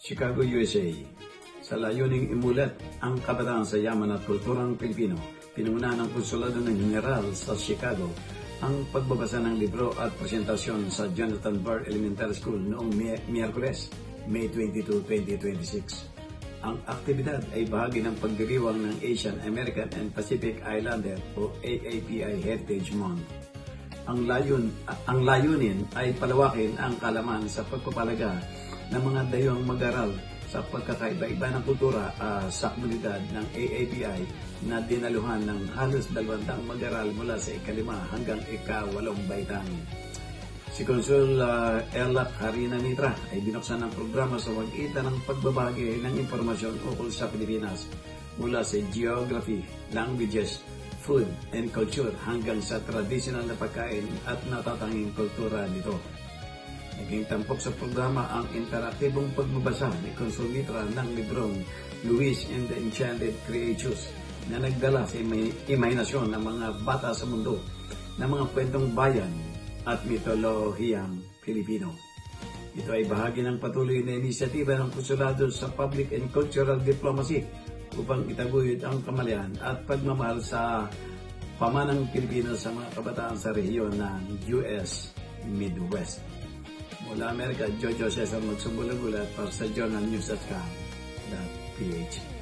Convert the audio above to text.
Chicago, USA. Sa layuning imulat ang kabataan sa yaman at kulturang Pilipino, pinangunahan ng Konsulado ng General sa Chicago ang pagbabasa ng libro at presentasyon sa Jonathan Barr Elementary School noong Miyerkules, May 22, 2026. Ang aktibidad ay bahagi ng pagdiriwang ng Asian American and Pacific Islander o AAPI Heritage Month. Ang layunin ay palawakin ang kalaman sa pagpapalaga ng mga dayuhang mag-aral sa pagkakaiba-iba ng kultura sa komunidad ng AAPI na dinaluhan ng halos 200 mag-aral mula sa ika-5 hanggang ika-8 baitang. Si Consul Erla Karina Mitra ay binuksan ng programa sa pagitan ng pagbabahagi ng impormasyon ukol sa Pilipinas mula sa geography, languages, food, and culture hanggang sa traditional na pagkain at natatanging kultura nito. Naging tampok sa programa ang interaktibong pagbabasa ni Consul Mitra ng librong Luis and the Enchanted Creatures na nagdala sa imahinasyon ng mga bata sa mundo ng mga kwentong bayan at mitolohiyang Pilipino. Ito ay bahagi ng patuloy na inisyatiba ng Konsulado sa Public and Cultural Diplomacy upang itaguyod ang kamalayan at pagmamahal sa pamanang Pilipino sa mga kabataan sa rehiyon ng US Midwest. Mula Amerika, Jojo Cesar Magsumbulagulat para sa journalnews.com.ph.